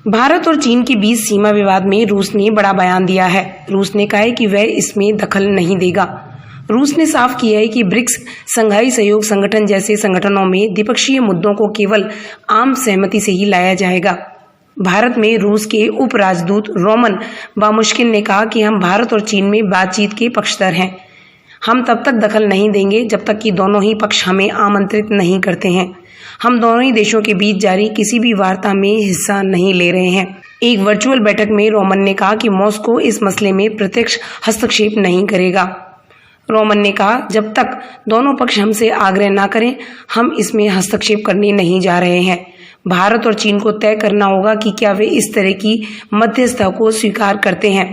भारत और चीन के बीच सीमा विवाद में रूस ने बड़ा बयान दिया है। रूस ने कहा है कि वह इसमें दखल नहीं देगा। रूस ने साफ किया है कि ब्रिक्स, संघाई सहयोग संगठन जैसे संगठनों में द्विपक्षीय मुद्दों को केवल आम सहमति से ही लाया जाएगा। भारत में रूस के उप राजदूत रोमन बामुश्किन ने कहा कि हम भारत और चीन में बातचीत के पक्षधर हैं। हम तब तक दखल नहीं देंगे जब तक कि दोनों ही पक्ष हमें आमंत्रित नहीं करते हैं। हम दोनों ही देशों के बीच जारी किसी भी वार्ता में हिस्सा नहीं ले रहे हैं। एक वर्चुअल बैठक में रोमन ने कहा कि मॉस्को इस मसले में प्रत्यक्ष हस्तक्षेप नहीं करेगा। रोमन ने कहा, जब तक दोनों पक्ष हमसे आग्रह ना करें, हम इसमें हस्तक्षेप करने नहीं जा रहे हैं। भारत और चीन को तय करना होगा कि क्या वे इस तरह की मध्यस्थता को स्वीकार करते हैं।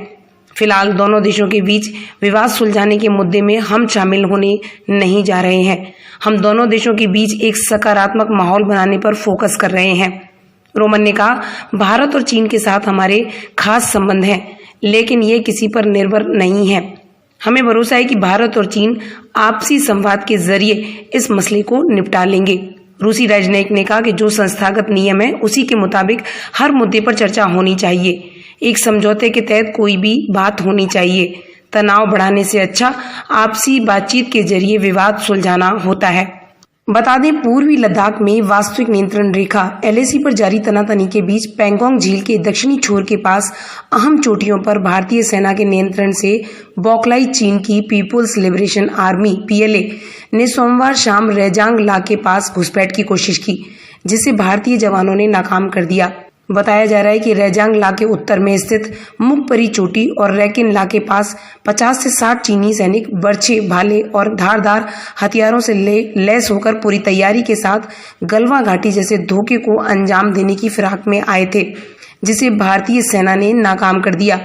फिलहाल दोनों देशों के बीच विवाद सुलझाने के मुद्दे में हम शामिल होने नहीं जा रहे हैं। हम दोनों देशों के बीच एक सकारात्मक माहौल बनाने पर फोकस कर रहे हैं। रोमन ने कहा, भारत और चीन के साथ हमारे खास संबंध हैं, लेकिन ये किसी पर निर्भर नहीं है। हमें भरोसा है कि भारत और चीन आपसी संवाद के जरिए इस मसले को निपटा लेंगे। रूसी राजनयिक ने कहा कि जो संस्थागत नियम है उसी के मुताबिक हर मुद्दे पर चर्चा होनी चाहिए। एक समझौते के तहत कोई भी बात होनी चाहिए। तनाव बढ़ाने से अच्छा आपसी बातचीत के जरिए विवाद सुलझाना होता है। बता दें, पूर्वी लद्दाख में वास्तविक नियंत्रण रेखा LAC पर जारी तनातनी के बीच पैंगोंग झील के दक्षिणी छोर के पास अहम चोटियों पर भारतीय सेना के नियंत्रण से बौखलाई चीन की पीपुल्स लिबरेशन आर्मी PLA ने सोमवार शाम रेजांग ला के पास घुसपैठ की कोशिश की, जिसे भारतीय जवानों ने नाकाम कर दिया। बताया जा रहा है कि रेजांग ला के उत्तर में स्थित मुकपरी चोटी और रैकिन ला के पास 50 से 60 चीनी सैनिक बर्छे, भाले और धारदार हथियारों से लैस होकर पूरी तैयारी के साथ गलवा घाटी जैसे धोखे को अंजाम देने की फिराक में आए थे, जिसे भारतीय सेना ने नाकाम कर दिया।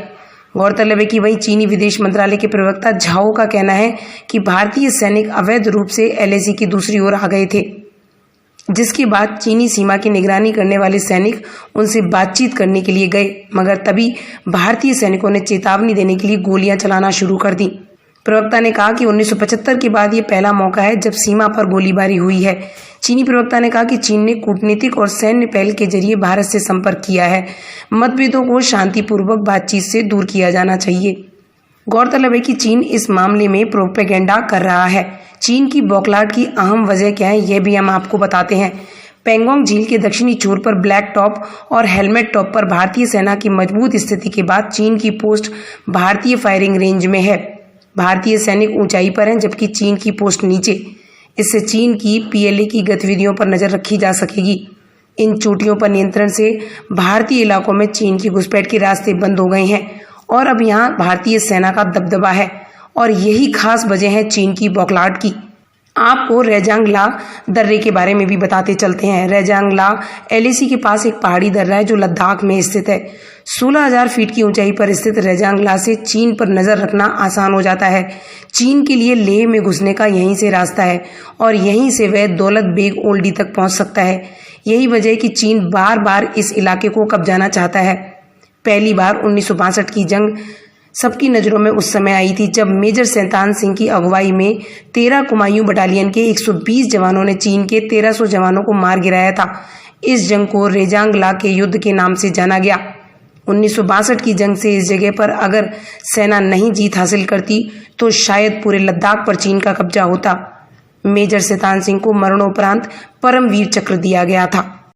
गौरतलब है कि वहीं चीनी विदेश मंत्रालय के प्रवक्ता झाओ का कहना है कि भारतीय सैनिक अवैध रूप से LAC की दूसरी ओर आ गए थे, जिसके बाद चीनी सीमा की निगरानी करने वाले सैनिक उनसे बातचीत करने के लिए गए, मगर तभी भारतीय सैनिकों ने चेतावनी देने के लिए गोलियां चलाना शुरू कर दी। प्रवक्ता ने कहा कि 1975 के बाद ये पहला मौका है जब सीमा पर गोलीबारी हुई है। चीनी प्रवक्ता ने कहा कि चीन ने कूटनीतिक और सैन्य पहल के जरिए भारत से संपर्क किया है। मतभेदों को शांतिपूर्वक बातचीत से दूर किया जाना चाहिए। गौरतलब है कि चीन इस मामले में प्रोपेगेंडा कर रहा है। चीन की बौखलाहट की अहम वजह क्या है, यह भी हम आपको बताते हैं। पैंगोंग झील के दक्षिणी छोर पर ब्लैक टॉप और हेलमेट टॉप पर भारतीय सेना की मजबूत स्थिति के बाद चीन की पोस्ट भारतीय फायरिंग रेंज में है। भारतीय सैनिक ऊंचाई पर हैं, जबकि चीन की पोस्ट नीचे। इससे चीन की PLA की गतिविधियों पर नजर रखी जा सकेगी। इन चोटियों पर नियंत्रण से भारतीय इलाकों में चीन की घुसपैठ के रास्ते बंद हो गए हैं और अब यहाँ भारतीय सेना का दबदबा है, और यही खास वजह है चीन की बौखलाहट की। आपको रेजांग ला दर्रे के बारे में भी बताते चलते हैं। रेजांग ला LAC के पास एक पहाड़ी दर्रा है जो लद्दाख में स्थित है। 16,000 फीट की ऊंचाई पर स्थित रेजांग ला से चीन पर नजर रखना आसान हो जाता है। चीन के लिए लेह में घुसने का यहीं से रास्ता है और यहीं से वह दौलत बेग ओल्डी तक पहुंच सकता है। यही वजह है कि चीन बार बार इस इलाके को कब्जाना चाहता है। पहली बार 1962 की जंग सबकी नज़रों में उस समय आई थी जब मेजर शैतान सिंह की अगुवाई में 13 कुमायूं बटालियन के 120 जवानों ने चीन के 1300 जवानों को मार गिराया था। इस जंग को रेजांग ला के युद्ध के नाम से जाना गया। 1962 की जंग से इस जगह पर अगर सेना नहीं जीत हासिल करती तो शायद पूरे लद्दाख पर चीन का कब्जा होता। मेजर शैतान सिंह को मरणोपरांत परमवीर चक्र दिया गया था।